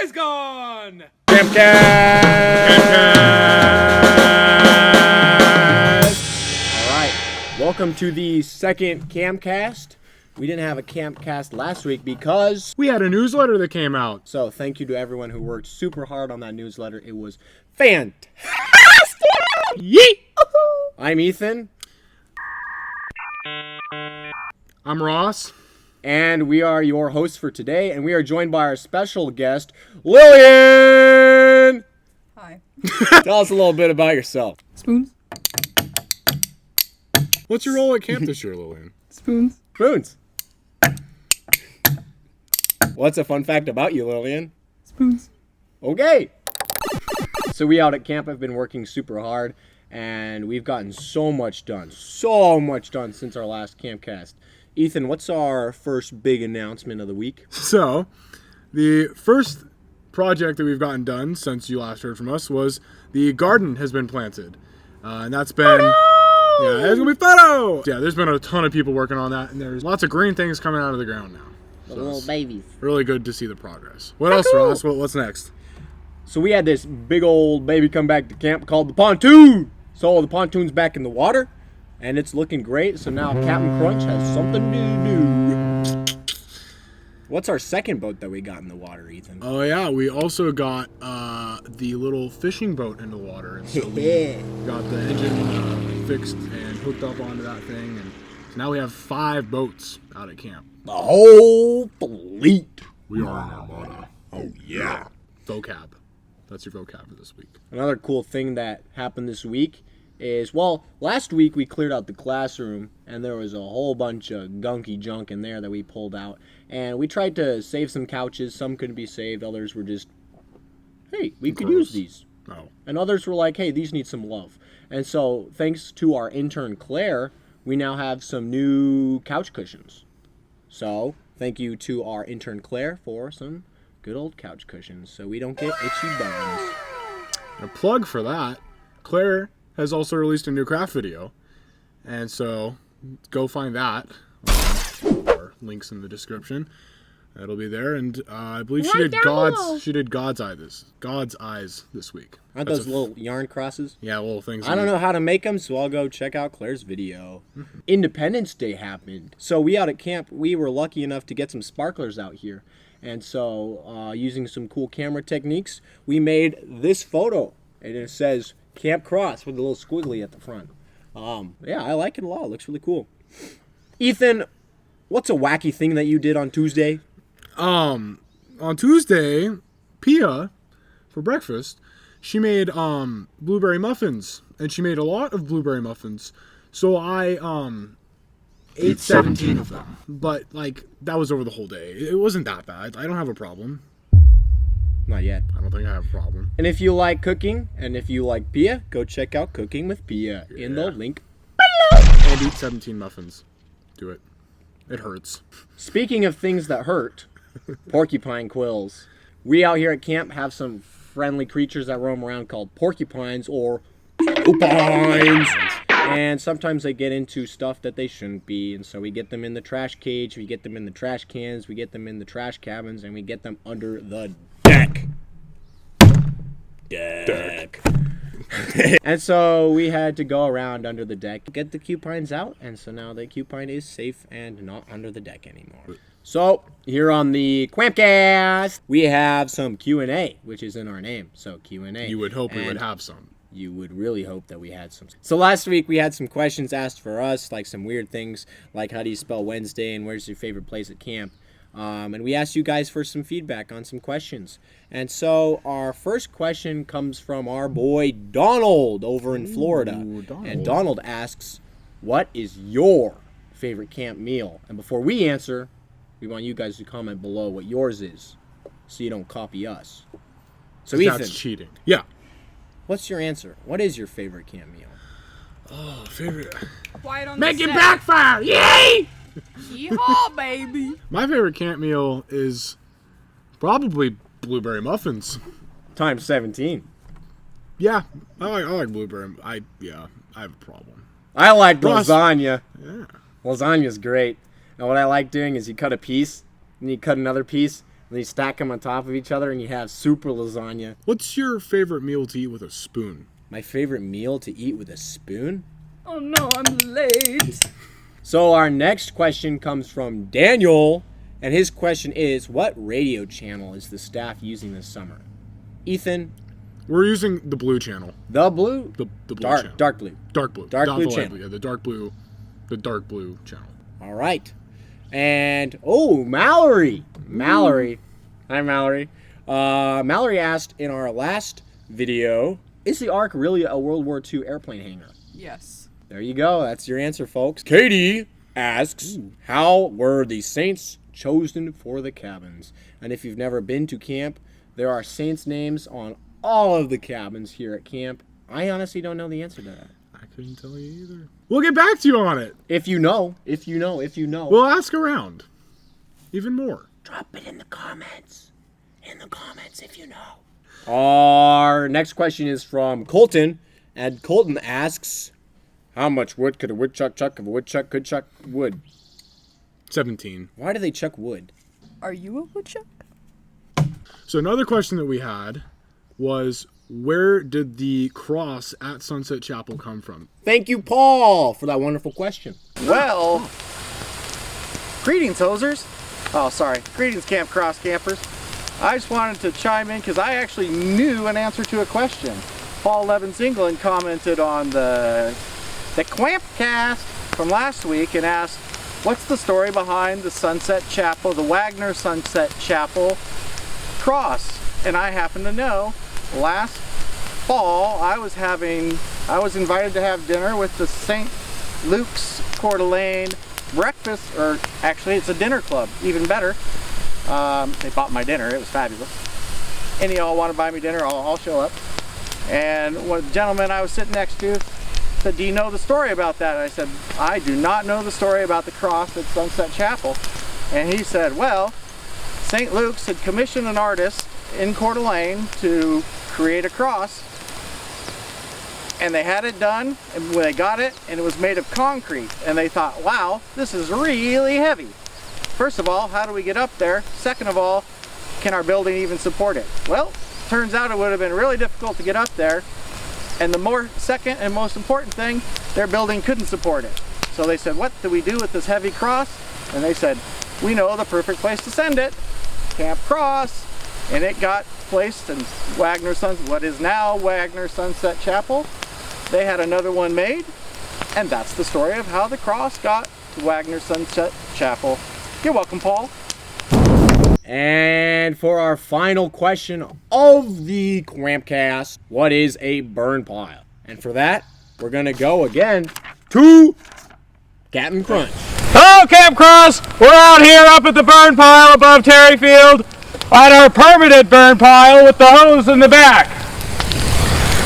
is gone! Qamp Cast! Alright, welcome to the second Qamp Cast. We didn't have a Qamp Cast last week because we had a newsletter that came out. So thank you to everyone who worked super hard on that newsletter. It was fantastic! Yeet! I'm Ethan. I'm Ross. And we are your hosts for today, and we are joined by our special guest, Lillian! Hi. Tell us a little bit about yourself. Spoons. What's your role at camp this year, Lillian? Spoons. Spoons. What's a fun fact about you, Lillian? Spoons. Okay. So we out at camp have been working super hard, and we've gotten so much done since our last Qamp Cast. Ethan, what's our first big announcement of the week? So, the first project that we've gotten done since you last heard from us was the garden has been planted. And that's been... Yeah, there's going to be photos! Yeah, there's been a ton of people working on that, and there's lots of green things coming out of the ground now. The little babies. Really good to see the progress. What else, Ross? What's next? So we had this big old baby come back to camp called the pontoon. So the pontoon's back in the water, and it's looking great. So now Captain Crunch has something to do. What's our second boat that we got in the water, Ethan? Oh yeah, we also got the little fishing boat in the water. And so we got the engine fixed and hooked up onto that thing, and so now we have 5 boats out at camp. The whole fleet. We are in Armada. Oh yeah. Vocab. That's your vocab for this week. Another cool thing that happened this week is, well, last week we cleared out the classroom, and there was a whole bunch of gunky junk in there that we pulled out. And we tried to save some couches. Some couldn't be saved. Others were just, hey, we could use these. Oh. And others were like, hey, these need some love. And so, thanks to our intern, Claire, we now have some new couch cushions. So, thank you to our intern, Claire, for some good old couch cushions so we don't get itchy bones. A plug for that, Claire has also released a new craft video. And so, go find that. Or links in the description. It'll be there, and I believe she did God's eyes this week. Aren't those little yarn crosses? Yeah, little things. I don't know how to make them, so I'll go check out Claire's video. Independence Day happened. So we out at camp, we were lucky enough to get some sparklers out here. And so, using some cool camera techniques, we made this photo. And it says Camp Cross with a little squiggly at the front. Yeah, I like it a lot. It looks really cool. Ethan, what's a wacky thing that you did on Tuesday? On Tuesday, Pia, for breakfast, she made blueberry muffins, and she made a lot of blueberry muffins. So I ate 17 of them, but like that was over the whole day. It wasn't that bad. I don't have a problem. Not yet. I don't think I have a problem. And if you like cooking, and if you like Pia, go check out Cooking with Pia in the link below. And eat 17 muffins. Do it. It hurts. Speaking of things that hurt, porcupine quills. We out here at camp have some friendly creatures that roam around called porcupines or porcupines. And sometimes they get into stuff that they shouldn't be. And so we get them in the trash cage, we get them in the trash cans, we get them in the trash cabins, and we get them under the deck. Deck. And so we had to go around under the deck, get the cupines out, and so now the cupine is safe and not under the deck anymore. So here on the Qamp Cast, we have some Q&A, which is in our name. So Q&A. You would hope we would have some. You would really hope that we had some. So last week we had some questions asked for us, like some weird things, like how do you spell Wednesday and where's your favorite place at camp? And we asked you guys for some feedback on some questions. And so our first question comes from our boy Donald over in Florida. Donald. And Donald asks, what is your favorite camp meal? And before we answer, we want you guys to comment below what yours is so you don't copy us. So Ethan, that's cheating. Yeah. what's your answer? What is your favorite camp meal? Oh, favorite. Make it backfire! Yay! Yeehaw, baby. My favorite camp meal is probably blueberry muffins. Times 17. Yeah, I like blueberry. I have a problem. I like Ross. lasagna. Yeah. Lasagna's great. And what I like doing is you cut a piece, and you cut another piece, And you stack them on top of each other, and you have super lasagna. What's your favorite meal to eat with a spoon? My favorite meal to eat with a spoon? Oh no, I'm late. So our next question comes from Daniel, and his question is, what radio channel is the staff using this summer? Ethan? We're using the blue channel. The blue? The blue channel. Dark blue. Dark blue. Dark Not blue the light channel. blue. Yeah, the dark blue channel. All right. And, Mallory. Mallory. Hi, Mallory. Mallory asked in our last video, is the Ark really a World War II airplane hangar? Yes. There you go. That's your answer, folks. Katie asks, how were the saints chosen for the cabins? And if you've never been to camp, there are saints' names on all of the cabins here at camp. I honestly don't know the answer to that. I couldn't tell you either. We'll get back to you on it. If you know. We'll ask around. Even more. Drop it in the comments. If you know. Our next question is from Colton. And Colton asks, how much wood could a woodchuck chuck if a woodchuck could chuck wood? 17. Why do they chuck wood? Are you a woodchuck? So another question that we had was, where did the cross at Sunset Chapel come from? Thank you, Paul, for that wonderful question. Well, greetings, hosers. Oh, sorry. Greetings, Camp Cross campers. I just wanted to chime in because I actually knew an answer to a question. Paul Levins England commented on the Qamp Cast from last week and asked, what's the story behind the Sunset Chapel, the Wagner Sunset Chapel cross? And I happen to know, last fall I was invited to have dinner with the St. Luke's Coeur d'Alene breakfast, or actually it's a dinner club, even better. They bought my dinner, it was fabulous. Any of y'all want to buy me dinner, I'll show up. And one gentleman I was sitting next to said, do you know the story about that? And I said, I do not know the story about the cross at Sunset Chapel. And he said, well, St. Luke's had commissioned an artist in Coeur d'Alene to create a cross, and they had it done, and when they got it, and it was made of concrete, and they thought, wow, this is really heavy. First of all, how do we get up there? Second of all, can our building even support it? Well, turns out it would have been really difficult to get up there, and the second and most important thing, their building couldn't support it. So they said, what do we do with this heavy cross? And they said, we know the perfect place to send it, Camp Cross. And it got placed in what is now Wagner Sunset Chapel. They had another one made, and that's the story of how the cross got to Wagner Sunset Chapel. You're welcome, Paul. And for our final question of the Qamp Cast, what is a burn pile? And for that, we're going to go again to Captain Crunch. Hello, Camp Cross! We're out here up at the burn pile above Terryfield at our permanent burn pile with the hose in the back.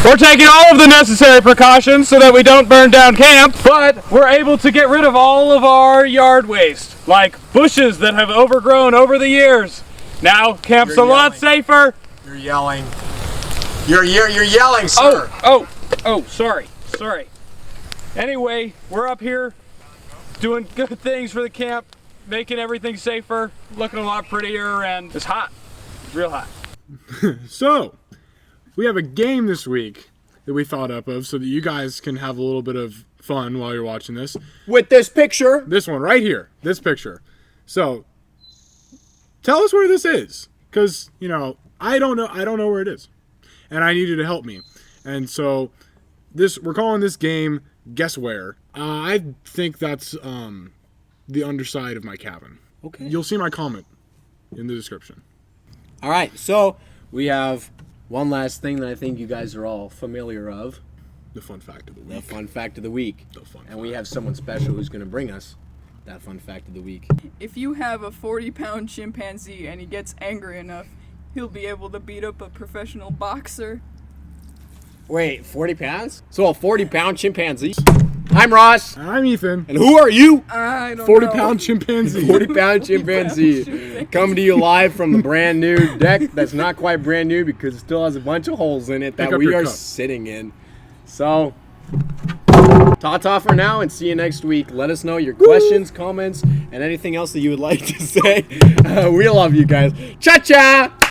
We're taking all of the necessary precautions so that we don't burn down camp, but we're able to get rid of all of our yard waste, like bushes that have overgrown over the years. Now, camp's a lot safer. You're yelling. You're yelling, sir. Oh, sorry. Anyway, we're up here doing good things for the camp, making everything safer, looking a lot prettier, and it's hot. It's real hot. So, we have a game this week that we thought up of so that you guys can have a little bit of fun while you're watching this. With this picture. This one right here, this picture. So, tell us where this is, because, I don't know where it is, and I need you to help me. And so, we're calling this game Guess Where. I think that's the underside of my cabin. Okay. You'll see my comment in the description. All right, so we have one last thing that I think you guys are all familiar of. The fun fact of the The week. fun fact of the week. And we have someone special who's going to bring us that fun fact of the week. If you have a 40-pound chimpanzee and he gets angry enough, he'll be able to beat up a professional boxer. Wait, 40 pounds? So a 40-pound chimpanzee. I'm Ross. I'm Ethan. And who are you? I don't 40-pound chimpanzee. 40-pound chimpanzee. Coming to you live from the brand new deck that's not quite brand new because it still has a bunch of holes in it that Pick up we your are cup. sitting in. So, Ta-ta for now, and see you next week. Let us know your questions, comments, and anything else that you would like to say. We love you guys. Cha-cha!